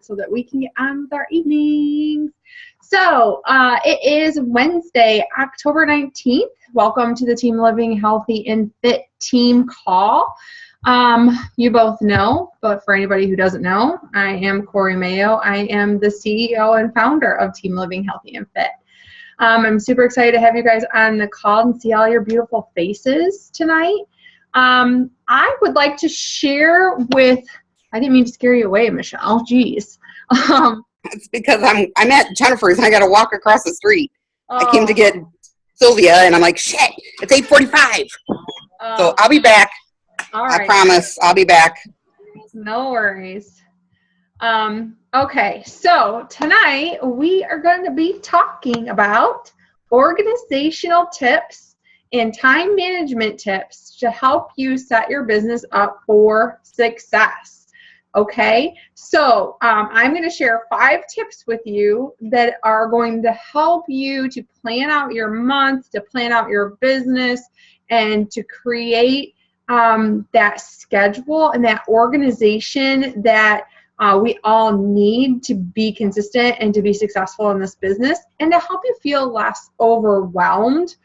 so that we can get on with our evenings. So it is Wednesday, October 19th. Welcome to the Team Living Healthy and Fit team call. You both know, but for anybody who doesn't know, I am Corey Mayo. I am the CEO and founder of Team Living Healthy and Fit. I'm super excited to have you guys on the call and see all your beautiful faces tonight. I would like to share with, I didn't mean to scare you away, Michelle. Geez. It's because I'm at Jennifer's and I got to walk across the street. Oh. I came to get Sylvia and I'm like, shit, it's 8:45. So I'll be back. All right. I promise I'll be back. No worries. Okay, so tonight we are going to be talking about organizational tips and time management tips to help you set your business up for success. Okay, so I'm going to share 5 tips with you that are going to help you to plan out your month, to plan out your business, and to create that schedule and that organization that we all need to be consistent and to be successful in this business, and to help you feel less overwhelmed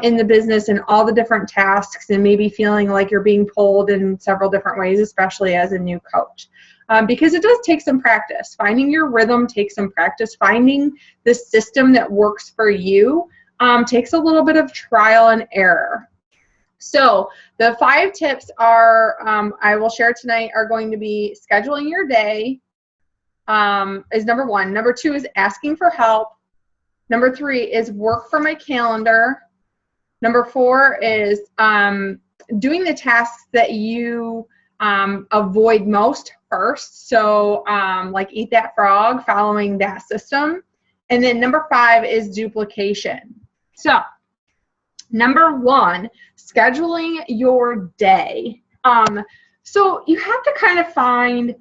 in the business and all the different tasks, and maybe feeling like you're being pulled in several different ways, especially as a new coach. Because it does take some practice. Finding your rhythm takes some practice. Finding the system that works for you takes a little bit of trial and error. So the 5 tips are, I will share tonight, are going to be scheduling your day is number 1. Number 2 is asking for help. Number 3 is work from my calendar. Number 4 is doing the tasks that you avoid most first. So like eat that frog, following that system. And then number 5 is duplication. So number 1, scheduling your day. So you have to kind of find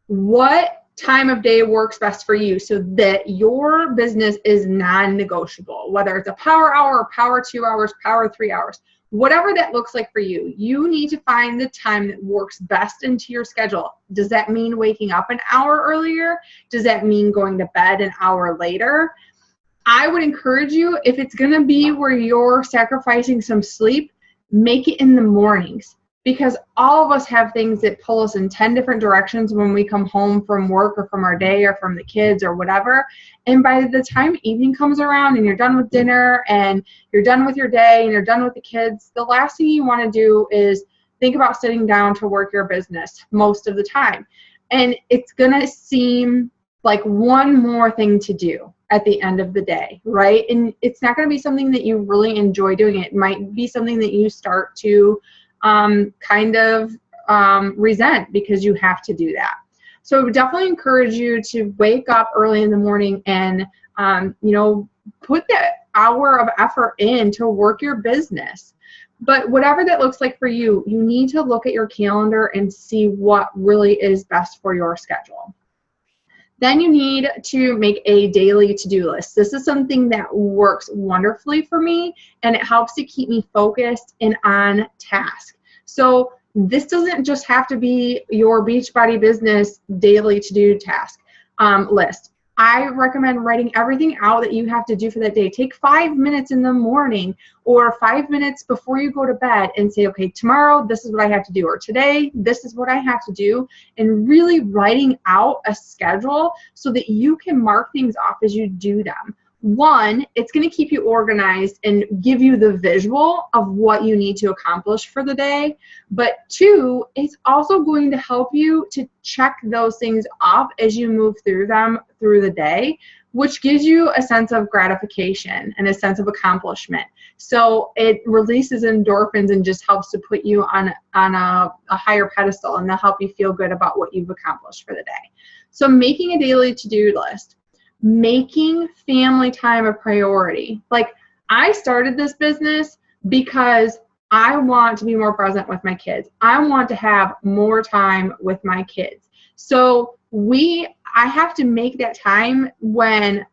what time of day works best for you so that your business is non-negotiable, whether it's a power hour, power 2 hours, power 3 hours, whatever that looks like for you. You need to find the time that works best into your schedule. Does that mean waking up an hour earlier? Does that mean going to bed an hour later? I would encourage you, if it's going to be where you're sacrificing some sleep, make it in the mornings, because all of us have things that pull us in 10 different directions when we come home from work or from our day or from the kids or whatever. And by the time evening comes around and you're done with dinner and you're done with your day and you're done with the kids, the last thing you want to do is think about sitting down to work your business most of the time. And it's going to seem like one more thing to do at the end of the day, right? And it's not going to be something that you really enjoy doing. It might be something that you start to kind of resent because you have to do that. So I would definitely encourage you to wake up early in the morning and, put that hour of effort in to work your business. But whatever that looks like for you, you need to look at your calendar and see what really is best for your schedule. Then you need to make a daily to-do list. This is something that works wonderfully for me, and it helps to keep me focused and on task. So this doesn't just have to be your Beachbody business daily to-do task list. I recommend writing everything out that you have to do for that day. Take 5 minutes in the morning or 5 minutes before you go to bed and say, okay, tomorrow this is what I have to do, or today this is what I have to do, and really writing out a schedule so that you can mark things off as you do them. 1, it's going to keep you organized and give you the visual of what you need to accomplish for the day. But 2, it's also going to help you to check those things off as you move through them through the day, which gives you a sense of gratification and a sense of accomplishment. So it releases endorphins and just helps to put you on a higher pedestal and to help you feel good about what you've accomplished for the day. So making a daily to-do list. Making family time a priority. Like, I started this business because I want to be more present with my kids. I want to have more time with my kids. So I have to make that time when,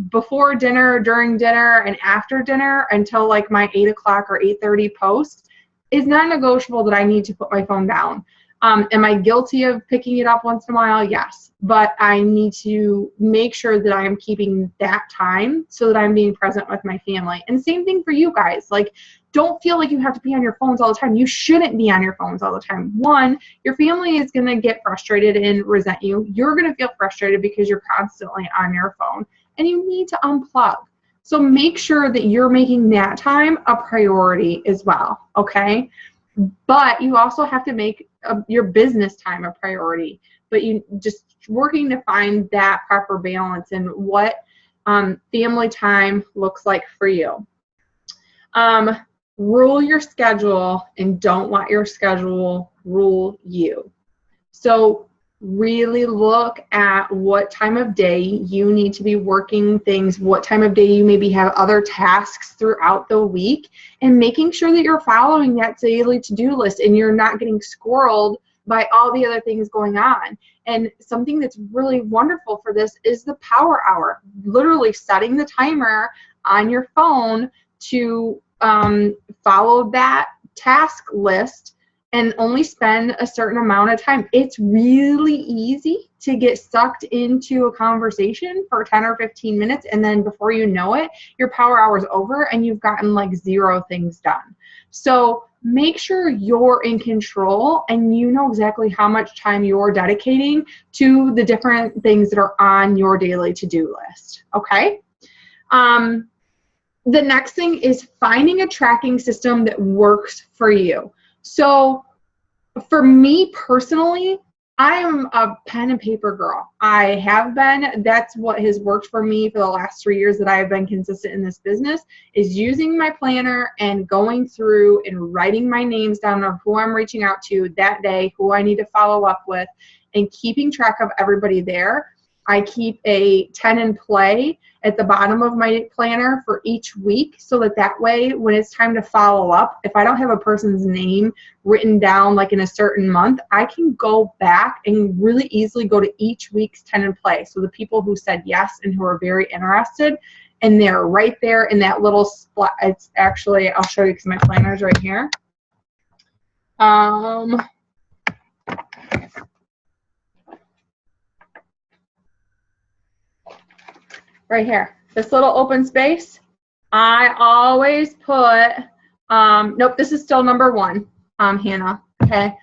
before dinner, during dinner, and after dinner until like my 8 o'clock or 8:30 post is non-negotiable that I need to put my phone down. Am I guilty of picking it up once in a while? Yes. But I need to make sure that I am keeping that time so that I'm being present with my family. And same thing for you guys. Like, don't feel like you have to be on your phones all the time. You shouldn't be on your phones all the time. One, your family is going to get frustrated and resent you. You're going to feel frustrated because you're constantly on your phone, and you need to unplug. So make sure that you're making that time a priority as well, okay? But you also have to make your business time a priority. But you just working to find that proper balance and what family time looks like for you. Rule your schedule and don't let your schedule rule you. So really look at what time of day you need to be working things, what time of day you maybe have other tasks throughout the week, and making sure that you're following that daily to-do list and you're not getting squirreled by all the other things going on. And something that's really wonderful for this is the power hour, literally setting the timer on your phone to follow that task list and only spend a certain amount of time. It's really easy to get sucked into a conversation for 10 or 15 minutes, and then before you know it, your power hour is over and you've gotten like 0 things done. So make sure you're in control and you know exactly how much time you're dedicating to the different things that are on your daily to-do list, okay? The next thing is finding a tracking system that works for you. So for me personally, I am a pen and paper girl. I have been. That's what has worked for me for the last 3 years that I have been consistent in this business, is using my planner and going through and writing my names down of who I'm reaching out to that day, who I need to follow up with, and keeping track of everybody there. I keep a 10 and play at the bottom of my planner for each week so that way when it's time to follow up, if I don't have a person's name written down like in a certain month, I can go back and really easily go to each week's 10 and play. So the people who said yes and who are very interested, and they're right there in that little spot. It's actually, I'll show you because my planner's right here. Right here, this little open space, I always put, nope, this is still number 1, Hannah, okay?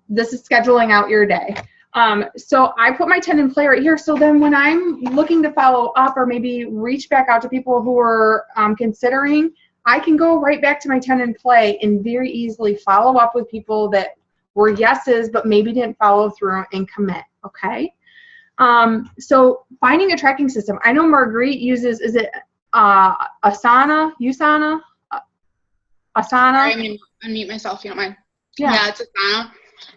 This is scheduling out your day. So I put my 10 in play right here, so then when I'm looking to follow up or maybe reach back out to people who are considering, I can go right back to my 10 in play and very easily follow up with people that were yeses but maybe didn't follow through and commit, okay? So finding a tracking system. I know Marguerite uses, is it Asana? Asana? I'm going to unmute myself, if you don't mind. Yeah, it's Asana.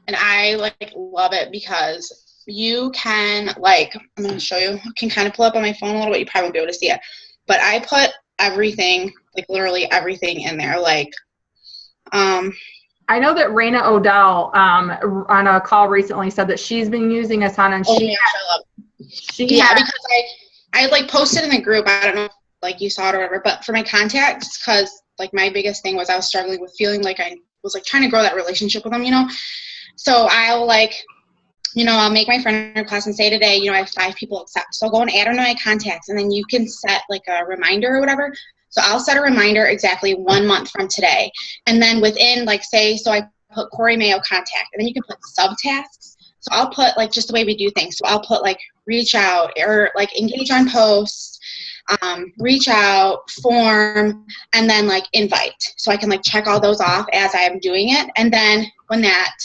And I love it because you can I'm going to show you. I can kind of pull up on my phone a little bit. You probably won't be able to see it. But I put everything, literally everything in there. I know that Raina Odell on a call recently said that she's been using Asana, and because I posted in the group. I don't know if you saw it or whatever, but for my contacts, because my biggest thing was I was struggling with feeling like I was trying to grow that relationship with them, So I'll I'll make my friend request and say today, I have 5 people accept. So I'll go and add them to my contacts, and then you can set a reminder or whatever. So I'll set a reminder exactly 1 month from today. And then within, so I put Corey Mayo contact, and then you can put subtasks. So I'll put, just the way we do things. So I'll put, reach out or, engage on posts, reach out, form, and then, invite. So I can, check all those off as I am doing it. And then when that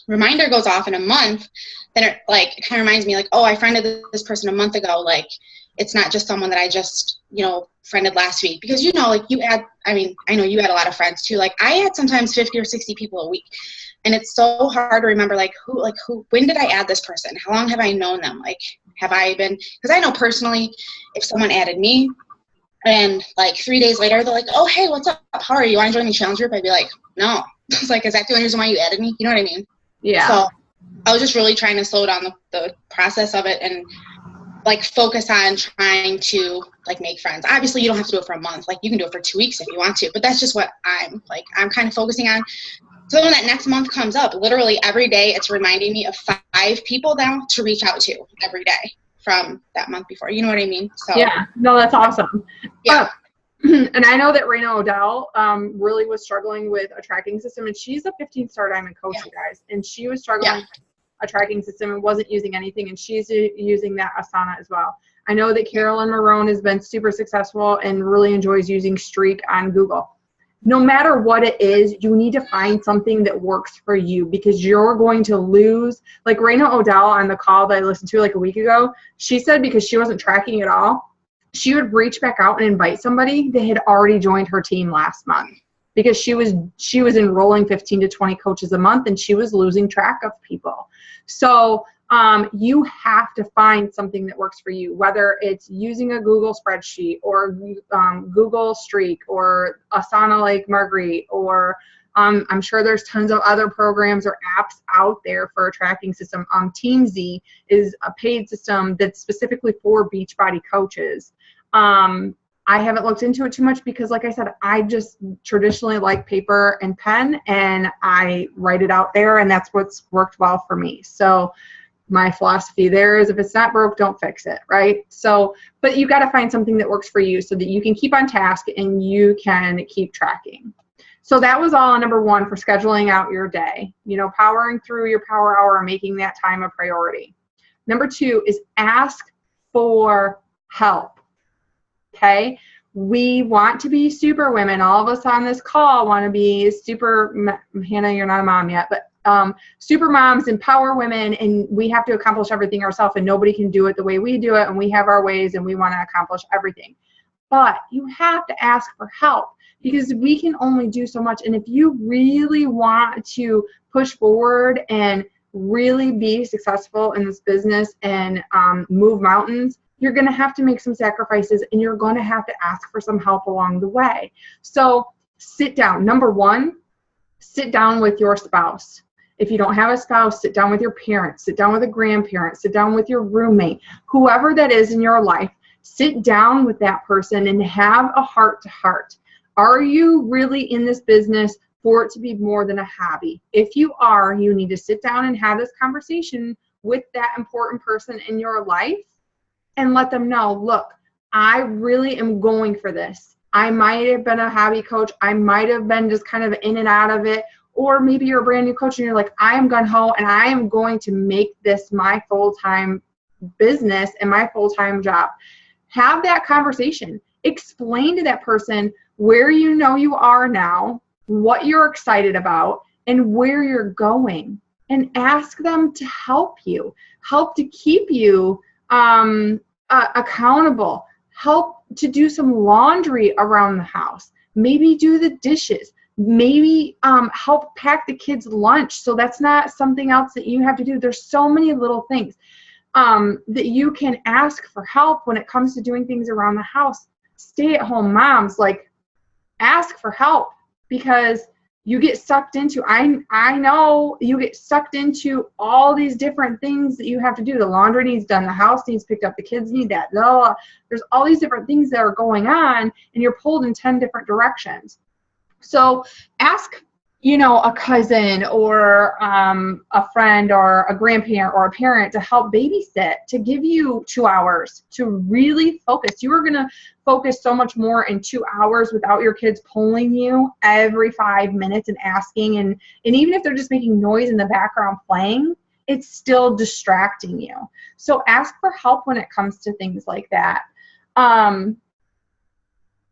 reminder goes off in a month, then it, it kind of reminds me, oh, I friended this person a month ago. It's not just someone that I just, friended last week, because, you add, I know you had a lot of friends too. I had sometimes 50 or 60 people a week, and it's so hard to remember, who, when did I add this person? How long have I known them? Have I been, because I know personally, if someone added me and 3 days later, they're oh, hey, what's up? How are you? You want to join the challenge group? I'd be no. It's is that the only reason why you added me? You know what I mean? Yeah. So I was just really trying to slow down the process of it and focus on trying to make friends. Obviously you don't have to do it for a month. You can do it for 2 weeks if you want to, but that's just what I'm kind of focusing on. So when that next month comes up, literally every day it's reminding me of 5 people now to reach out to every day from that month before. You know what I mean? So yeah, no, that's awesome. Yeah. And I know that Raina Odell really was struggling with a tracking system, and she's a 15-star diamond coach, you guys, and she was struggling with a tracking system and wasn't using anything, and she's using that Asana as well. I know that Carolyn Marone has been super successful and really enjoys using Streak on Google. No matter what it is, you need to find something that works for you, because you're going to lose. Like Raina Odell on the call that I listened to like a week ago, she said because she wasn't tracking at all, she would reach back out and invite somebody that had already joined her team last month, because she was enrolling 15 to 20 coaches a month, and she was losing track of people. So you have to find something that works for you, whether it's using a Google spreadsheet or Google Streak or Asana like Marguerite, or I'm sure there's tons of other programs or apps out there for a tracking system. TeamZ is a paid system that's specifically for Beachbody coaches. I haven't looked into it too much because, like I said, I just traditionally like paper and pen, and I write it out there, and that's what's worked well for me. So my philosophy there is, if it's not broke, don't fix it, right? So, but you got to find something that works for you so that you can keep on task and you can keep tracking. So that was all number 1 for scheduling out your day, you know, powering through your power hour and making that time a priority. Number 2 is ask for help. Okay, we want to be super women. All of us on this call want to be super, Hannah, you're not a mom yet, but super moms and power women, and we have to accomplish everything ourselves, and nobody can do it the way we do it, and we have our ways, and we want to accomplish everything. But you have to ask for help, because we can only do so much. And if you really want to push forward and really be successful in this business and move mountains, you're going to have to make some sacrifices, and you're going to have to ask for some help along the way. So sit down. Number 1, sit down with your spouse. If you don't have a spouse, sit down with your parents, sit down with a grandparent, sit down with your roommate, whoever that is in your life. Sit down with that person and have a heart-to-heart. Are you really in this business for it to be more than a hobby? If you are, you need to sit down and have this conversation with that important person in your life and let them know, look, I really am going for this. I might have been a hobby coach. I might have been just kind of in and out of it. Or maybe you're a brand new coach and you're like, I am gung-ho and I am going to make this my full-time business and my full-time job. Have that conversation. Explain to that person where you know you are now, what you're excited about, and where you're going. And ask them to help you. Help to keep you accountable. Help to do some laundry around the house. Maybe do the dishes. Maybe help pack the kids' lunch, so that's not something else that you have to do. There's so many little things that you can ask for help when it comes to doing things around the house. Stay-at-home moms, like, ask for help, because you get sucked into, I know you get sucked into all these different things that you have to do. The laundry needs done, the house needs picked up, the kids need that. There's all these different things that are going on, and you're pulled in 10 different directions. So ask, you know, a cousin or a friend or a grandparent or a parent to help babysit, to give you 2 hours to really focus. You are going to focus so much more in 2 hours without your kids pulling you every 5 minutes and asking. And even if they're just making noise in the background playing, it's still distracting you. So ask for help when it comes to things like that.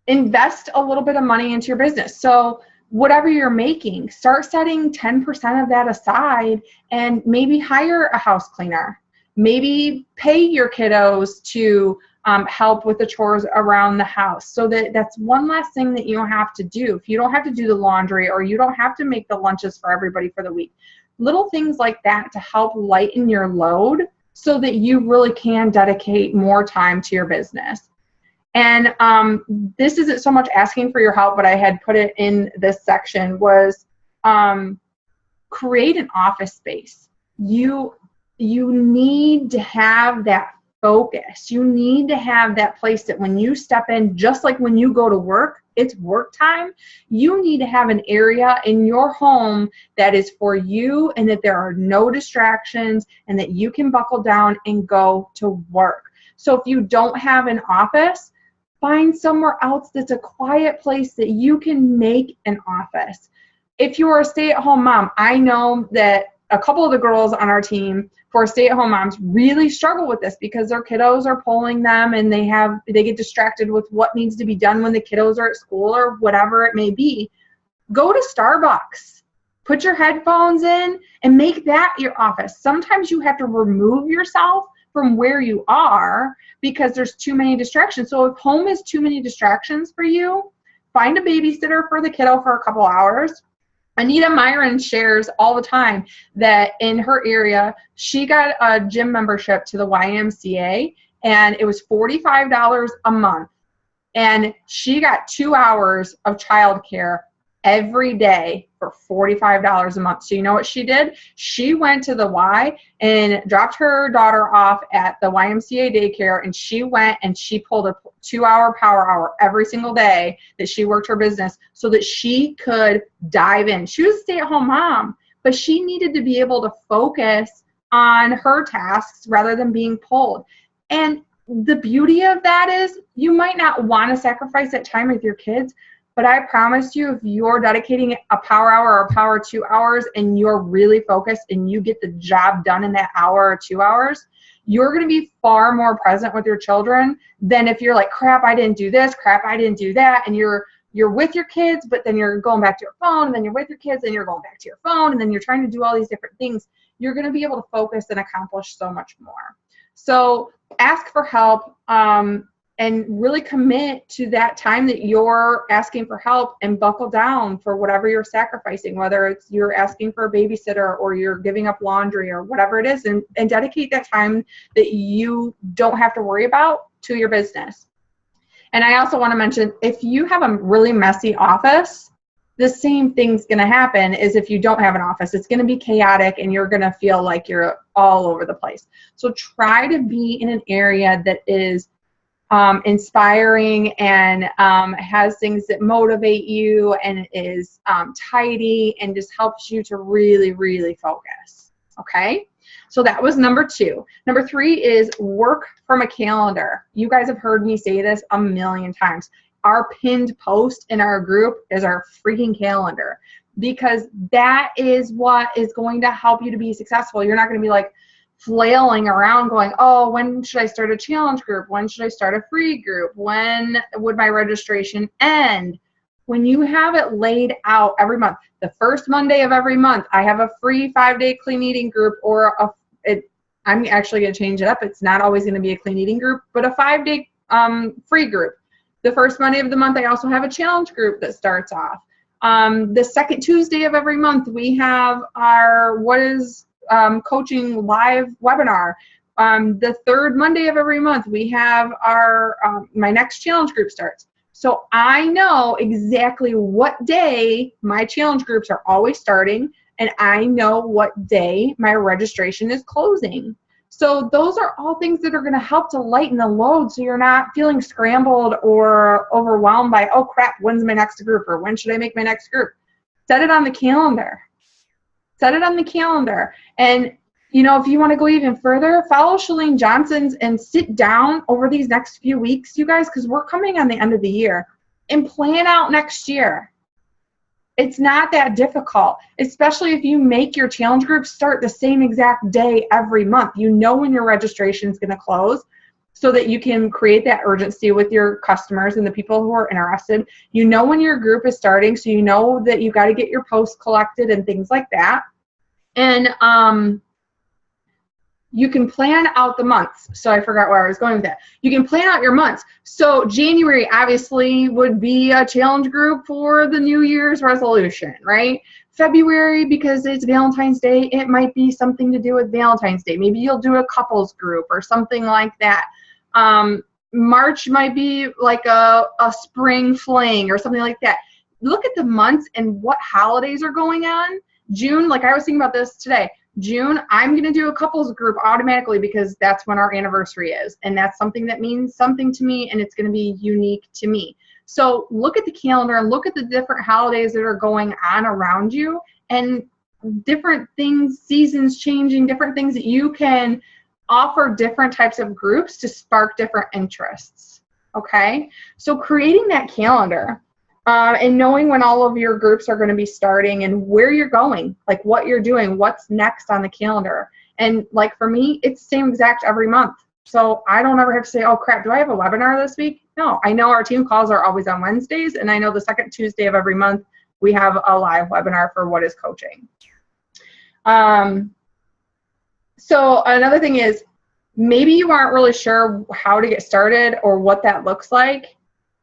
Invest a little bit of money into your business. So whatever you're making, start setting 10% of that aside and maybe hire a house cleaner. Maybe pay your kiddos to help with the chores around the house, so that's one less thing that you don't have to do. If you don't have to do the laundry, or you don't have to make the lunches for everybody for the week. Little things like that to help lighten your load so that you really can dedicate more time to your business. And this isn't so much asking for your help, but I had put it in this section, was create an office space. You need to have that focus. You need to have that place that when you step in, just like when you go to work, it's work time. You need to have an area in your home that is for you and that there are no distractions and that you can buckle down and go to work. So if you don't have an office, find somewhere else that's a quiet place that you can make an office. If you are a stay-at-home mom, I know that a couple of the girls on our team for stay-at-home moms really struggle with this because their kiddos are pulling them and they get distracted with what needs to be done when the kiddos are at school or whatever it may be. Go to Starbucks. Put your headphones in and make that your office. Sometimes you have to remove yourself from where you are because there's too many distractions. So if home is too many distractions for you, find a babysitter for the kiddo for a couple hours. Anita Myron shares all the time that in her area, she got a gym membership to the YMCA, and it was $45 a month. And she got 2 hours of childcare every day for $45 a month. So you know what she did? She went to the Y and dropped her daughter off at the YMCA daycare, and she went and she pulled a 2-hour power hour every single day that she worked her business so that she could dive in. She was a stay-at-home mom, but she needed to be able to focus on her tasks rather than being pulled. And the beauty of that is you might not want to sacrifice that time with your kids, but I promise you, if you're dedicating a power hour or a power 2 hours and you're really focused and you get the job done in that hour or 2 hours, you're going to be far more present with your children than if you're like, crap, I didn't do this, crap, I didn't do that. And you're with your kids, but then you're going back to your phone, and then you're with your kids and you're going back to your phone, and then you're trying to do all these different things. You're going to be able to focus and accomplish so much more. So ask for help. And really commit to that time that you're asking for help and buckle down for whatever you're sacrificing, whether it's you're asking for a babysitter or you're giving up laundry or whatever it is, and dedicate that time that you don't have to worry about to your business. And I also want to mention, if you have a really messy office, the same thing's going to happen as if you don't have an office. It's going to be chaotic and you're going to feel like you're all over the place. So try to be in an area that is inspiring and has things that motivate you and is tidy and just helps you to really, really focus. Okay? So that was number 2. Number 3 is work from a calendar. You guys have heard me say this a million times. Our pinned post in our group is our freaking calendar, because that is what is going to help you to be successful. You're not going to be like flailing around going, oh, when should I start a challenge group? When should I start a free group? When would my registration end? When you have it laid out every month, the first Monday of every month, I have a free 5-day clean eating group, or I'm actually going to change it up. It's not always going to be a clean eating group, but a 5-day free group. The first Monday of the month, I also have a challenge group that starts off. The second Tuesday of every month, we have our coaching live webinar. The third Monday of every month, we have our my next challenge group starts. So I know exactly what day my challenge groups are always starting, and I know what day my registration is closing. So those are all things that are going to help to lighten the load, so you're not feeling scrambled or overwhelmed by, oh crap, when's my next group, or when should I make my next group? Set it on the calendar. Set it on the calendar. And, you know, if you want to go even further, follow Chalene Johnson's and sit down over these next few weeks, you guys, because we're coming on the end of the year, and plan out next year. It's not that difficult, especially if you make your challenge group start the same exact day every month. You know when your registration is going to close, so that you can create that urgency with your customers and the people who are interested. You know when your group is starting, so you know that you got to get your posts collected and things like that. And you can plan out the months. So I forgot where I was going with that. You can plan out your months. So January obviously would be a challenge group for the New Year's resolution, right? February, because it's Valentine's Day, it might be something to do with Valentine's Day. Maybe you'll do a couples group or something like that. March might be like a spring fling or something like that. Look at the months and what holidays are going on. June, like I was thinking about this today. June, I'm going to do a couples group automatically because that's when our anniversary is. And that's something that means something to me, and it's going to be unique to me. So look at the calendar and look at the different holidays that are going on around you, and different things, seasons changing, different things that you can offer different types of groups to spark different interests. Okay? So creating that calendar. And knowing when all of your groups are going to be starting and where you're going, like what you're doing, what's next on the calendar. And like for me, it's the same exact every month. So I don't ever have to say, oh crap, do I have a webinar this week? No, I know our team calls are always on Wednesdays, and I know the second Tuesday of every month we have a live webinar for What is Coaching. So another thing is, maybe you aren't really sure how to get started or what that looks like.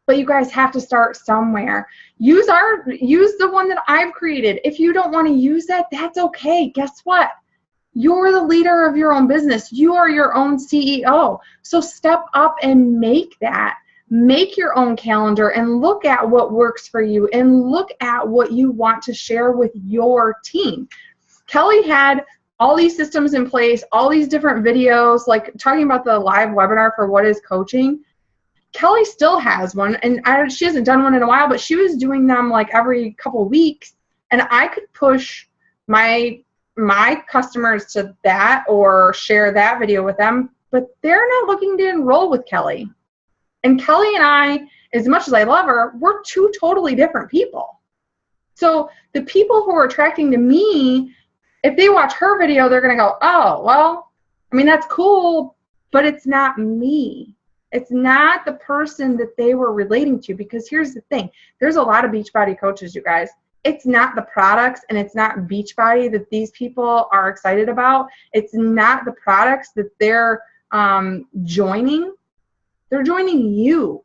But you guys have to start somewhere. Use the one that I've created. If you don't want to use that, that's okay. Guess what? You're the leader of your own business. You are your own CEO. So step up and make that. Make your own calendar and look at what works for you and look at what you want to share with your team. Kelly had all these systems in place, all these different videos, like talking about the live webinar for What is Coaching. Kelly still has one, and she hasn't done one in a while, but she was doing them like every couple of weeks, and I could push my customers to that or share that video with them, but they're not looking to enroll with Kelly. And Kelly and I, as much as I love her, we're two totally different people. So the people who are attracting to me, if they watch her video, they're going to go, oh, well, I mean, that's cool, but it's not me. It's not the person that they were relating to, because here's the thing. There's a lot of Beachbody coaches, you guys. It's not the products and it's not Beachbody that these people are excited about. It's not the products that they're joining. They're joining you.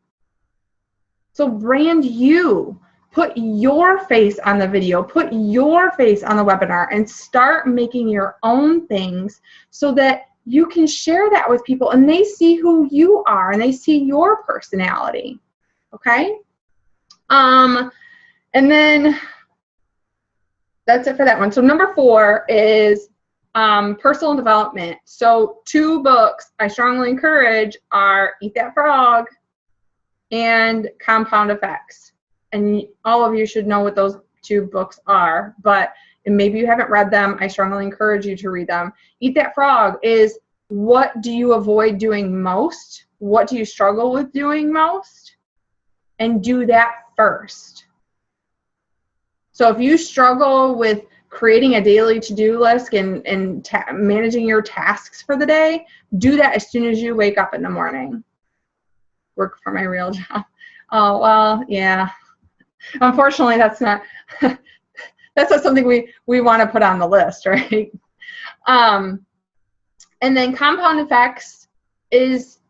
So brand you. Put your face on the video. Put your face on the webinar and start making your own things so that you can share that with people and they see who you are and they see your personality. Okay? And then that's it for that one. So number 4 is personal development. So 2 books I strongly encourage are Eat That Frog and Compound Effects. And all of you should know what those 2 books are, but and maybe you haven't read them, I strongly encourage you to read them. Eat That Frog is, what do you avoid doing most? What do you struggle with doing most? And do that first. So if you struggle with creating a daily to-do list and managing your tasks for the day, do that as soon as you wake up in the morning. Work for my real job. Oh, well, yeah. Unfortunately, that's not something we want to put on the list, right? And then Compound Effects is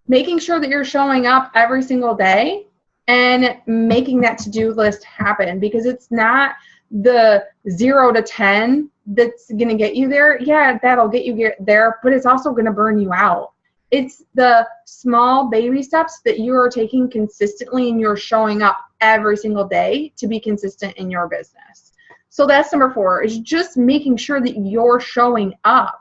making sure that you're showing up every single day and making that to-do list happen, because it's not the 0 to 10 that's going to get you there. Yeah, that'll get you there, but it's also going to burn you out. It's the small baby steps that you are taking consistently and you're showing up every single day to be consistent in your business. So that's number 4, is just making sure that you're showing up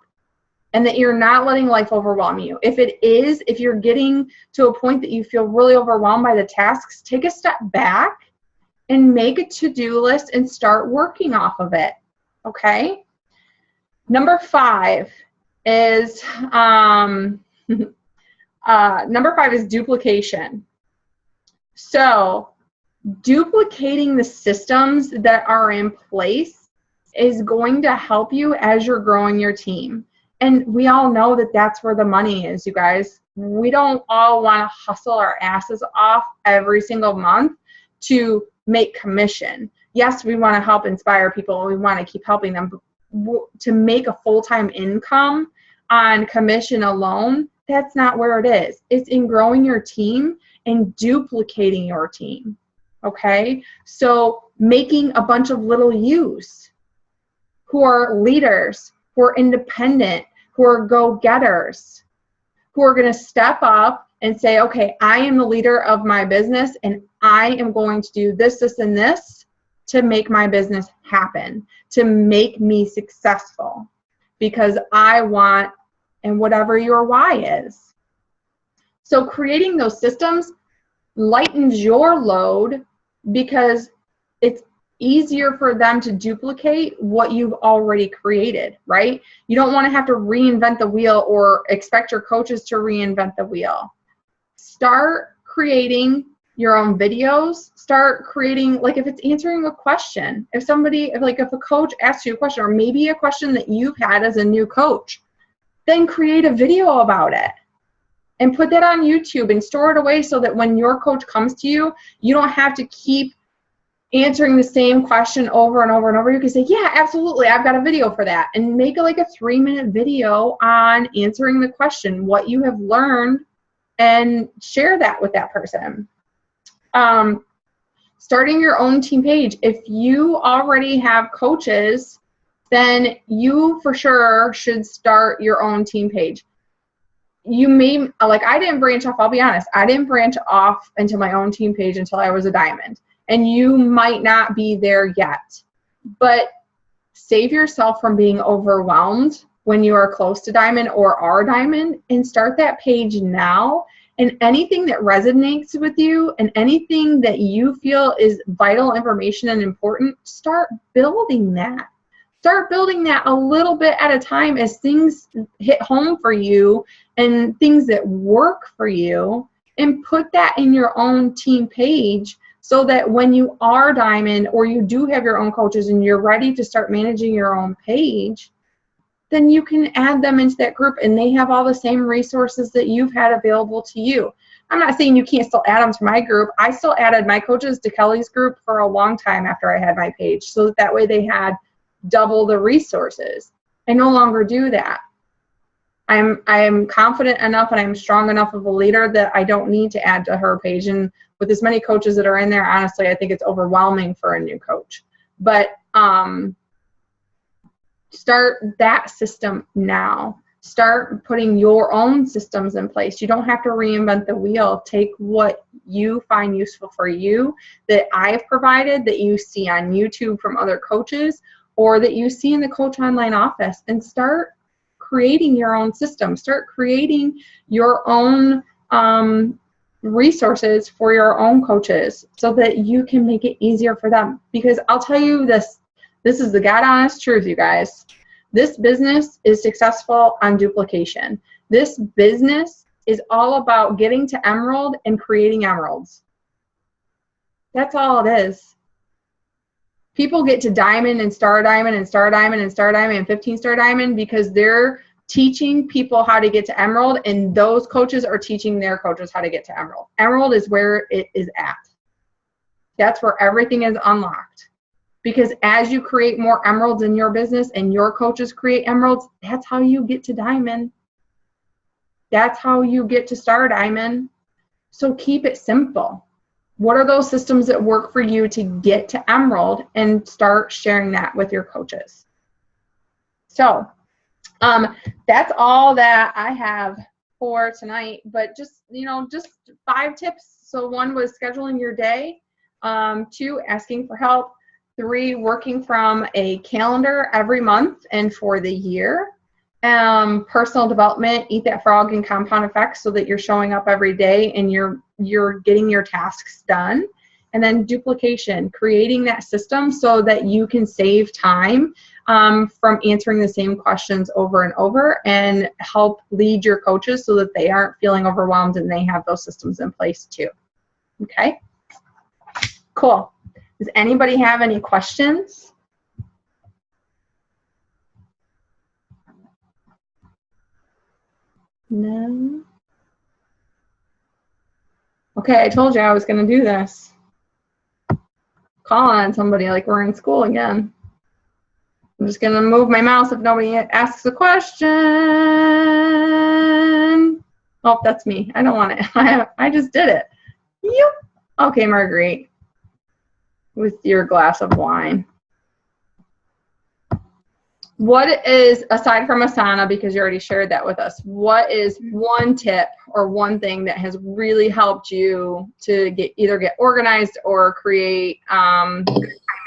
and that you're not letting life overwhelm you. If you're getting to a point that you feel really overwhelmed by the tasks, take a step back and make a to-do list and start working off of it, okay? Number 5 is, duplication. So duplicating the systems that are in place is going to help you as you're growing your team. And we all know that that's where the money is, you guys. We don't all want to hustle our asses off every single month to make commission. Yes, we want to help inspire people and we want to keep helping them, but to make a full-time income on commission alone, that's not where it is. It's in growing your team and duplicating your team, okay? So making a bunch of little yous who are leaders, who are independent, who are go-getters, who are going to step up and say, okay, I am the leader of my business and I am going to do this, this, and this to make my business happen, to make me successful. because I want, and whatever your why is. So creating those systems lightens your load because it's easier for them to duplicate what you've already created, right? You don't want to have to reinvent the wheel or expect your coaches to reinvent the wheel. Start creating your own videos. Start creating, like if it's answering a question, if a coach asks you a question, or maybe a question that you've had as a new coach, then create a video about it and put that on YouTube and store it away so that when your coach comes to you, you don't have to keep answering the same question over and over and over. You can say, yeah, absolutely, I've got a video for that. And make like a 3-minute video on answering the question, what you have learned, and share that with that person. Starting your own team page. If you already have coaches, then you for sure should start your own team page. You may, like I didn't branch off, I'll be honest, I didn't branch off into my own team page until I was a diamond. And you might not be there yet, but save yourself from being overwhelmed when you are close to diamond or are diamond, and start that page now. And anything that resonates with you and anything that you feel is vital information and important, start building that. Start building that a little bit at a time as things hit home for you and things that work for you, and put that in your own team page so that when you are diamond or you do have your own coaches and you're ready to start managing your own page, then you can add them into that group and they have all the same resources that you've had available to you. I'm not saying you can't still add them to my group. I still added my coaches to Kelly's group for a long time after I had my page, so that way they had double the resources. I no longer do that. I'm confident enough and I'm strong enough of a leader that I don't need to add to her page. And with as many coaches that are in there, honestly, I think it's overwhelming for a new coach. But start that system now. Start putting your own systems in place. You don't have to reinvent the wheel. Take what you find useful for you, that I've provided, that you see on YouTube from other coaches, or that you see in the Coach Online office, and start creating your own system. Start creating your own resources for your own coaches so that you can make it easier for them. Because I'll tell you this is the God honest truth, you guys. This business is successful on duplication. This business is all about getting to emerald and creating emeralds. That's all it is. People get to diamond and star diamond and star diamond and star diamond and 15-star diamond because they're teaching people how to get to emerald, and those coaches are teaching their coaches how to get to emerald. Emerald is where it is at. That's where everything is unlocked. Because as you create more emeralds in your business and your coaches create emeralds, that's how you get to diamond. That's how you get to star diamond. So keep it simple. What are those systems that work for you to get to emerald, and start sharing that with your coaches. So that's all that I have for tonight, but just 5 tips. So 1 was scheduling your day, 2, asking for help, 3, working from a calendar every month and for the year, personal development, eat that frog and compound effects, so that you're showing up every day and you're getting your tasks done. And then duplication, creating that system so that you can save time from answering the same questions over and over, and help lead your coaches so that they aren't feeling overwhelmed and they have those systems in place too. Okay, cool. Does anybody have any questions? No? Okay, I told you I was going to do this. Call on somebody like we're in school again. I'm just going to move my mouse if nobody asks a question. Oh, that's me. I don't want it. I just did it. Yep. Okay, Marguerite. With your glass of wine. What is, aside from Asana, because you already shared that with us, what is one tip or one thing that has really helped you to either get organized or create time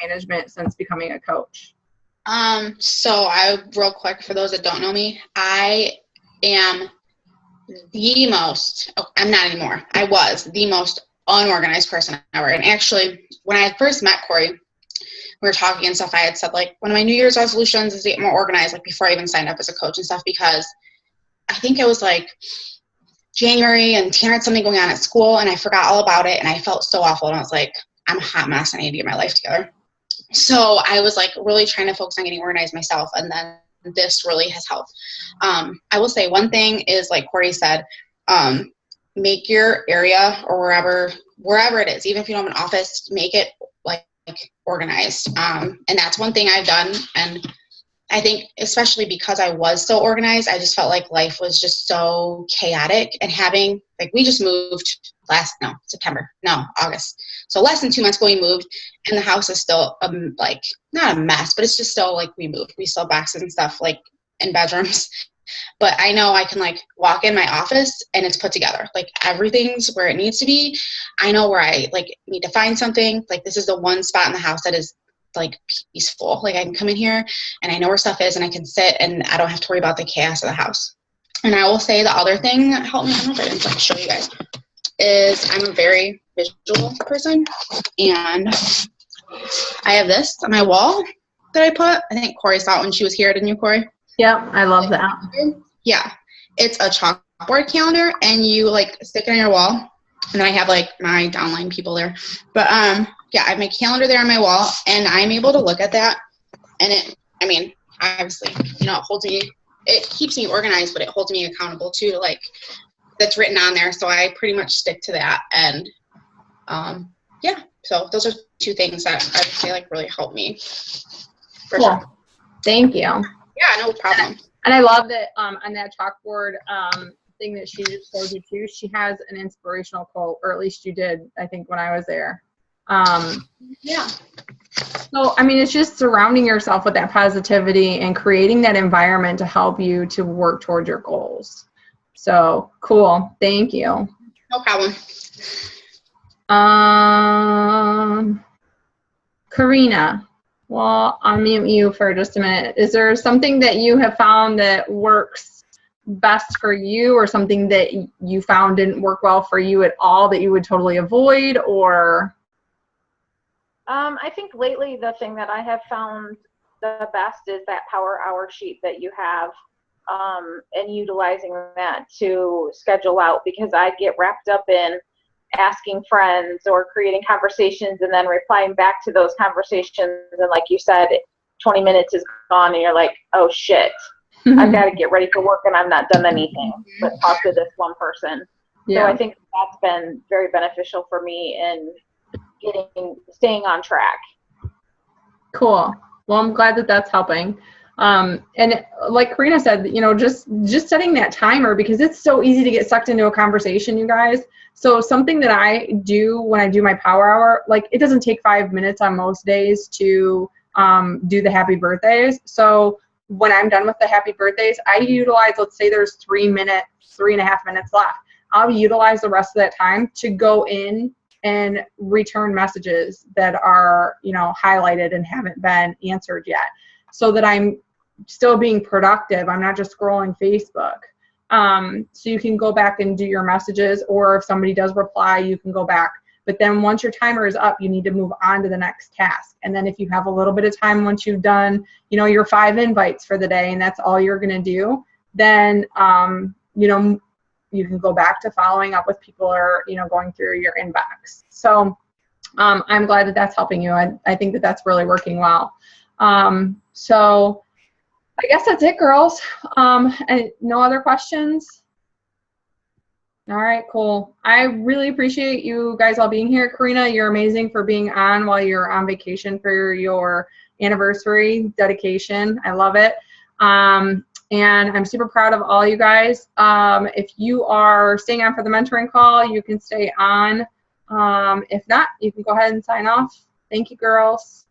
management since becoming a coach? So real quick, for those that don't know me, I am I'm not anymore. I was the most unorganized person ever. And actually, when I first met Corey, we were talking and stuff, I had said, like, one of my New Year's resolutions is to get more organized, like, before I even signed up as a coach and stuff, because I think it was, like, January, and Tanner had something going on at school, and I forgot all about it, and I felt so awful, and I was like, I'm a hot mess, and I need to get my life together. So I was, like, really trying to focus on getting organized myself, and then this really has helped. I will say one thing is, like Corey said, make your area or wherever it is, even if you don't have an office, make it like organized. And that's one thing I've done. And I think especially because I was so organized, I just felt like life was just so chaotic, and having, like, we just moved August. So less than 2 months ago we moved, and the house is still like, not a mess, but it's just still like we moved. We still have boxes and stuff like in bedrooms. But I know I can, like, walk in my office and it's put together. Like, everything's where it needs to be. I know where I, like, need to find something. Like, this is the one spot in the house that is, like, peaceful. Like, I can come in here and I know where stuff is, and I can sit and I don't have to worry about the chaos of the house. And I will say the other thing that helped me, I don't know if I didn't, like, show you guys, is I'm a very visual person, and I have this on my wall that I put. I think Corey saw it when she was here, didn't you, Corey? Yep, I love that. Yeah, it's a chalkboard calendar, and you, like, stick it on your wall, and then I have, like, my downline people there. But yeah, I have my calendar there on my wall, and I'm able to look at that, and obviously, it keeps me organized, but it holds me accountable too, to, like, that's written on there. So I pretty much stick to that, and yeah. So those are two things that I would say, like, really helped me. For cool. Sure. Thank you. Yeah, no problem. And I love that on that chalkboard thing that she just showed you too, she has an inspirational quote, or at least you did, I think, when I was there. Yeah. So, it's just surrounding yourself with that positivity and creating that environment to help you to work toward your goals. So, cool. Thank you. No problem. Karina, well, I'll mute you for just a minute. Is there something that you have found that works best for you, or something that you found didn't work well for you at all that you would totally avoid, or? I think lately the thing that I have found the best is that power hour sheet that you have, and utilizing that to schedule out, because I get wrapped up in asking friends or creating conversations and then replying back to those conversations, and like you said, 20 minutes is gone and you're like, oh shit, I've got to get ready for work and I've not done anything but talk to this one person. Yeah. So I think that's been very beneficial for me in staying on track. Cool. Well, I'm glad that that's helping. And like Karina said, just setting that timer, because it's so easy to get sucked into a conversation, you guys. So something that I do when I do my power hour, like, it doesn't take 5 minutes on most days to do the happy birthdays. So when I'm done with the happy birthdays, I utilize, let's say there's 3.5 minutes left. I'll utilize the rest of that time to go in and return messages that are, highlighted and haven't been answered yet, so that I'm still being productive. I'm not just scrolling Facebook. So you can go back and do your messages, or if somebody does reply, you can go back. But then once your timer is up, you need to move on to the next task. And then if you have a little bit of time, once you've done, your 5 invites for the day, and that's all you're going to do, then, you can go back to following up with people, or, going through your inbox. So I'm glad that that's helping you. I think that that's really working well. So I guess that's it, girls. And no other questions? All right, cool. I really appreciate you guys all being here. Karina, you're amazing for being on while you're on vacation for your anniversary dedication. I love it. And I'm super proud of all you guys. If you are staying on for the mentoring call, you can stay on. If not, you can go ahead and sign off. Thank you, girls.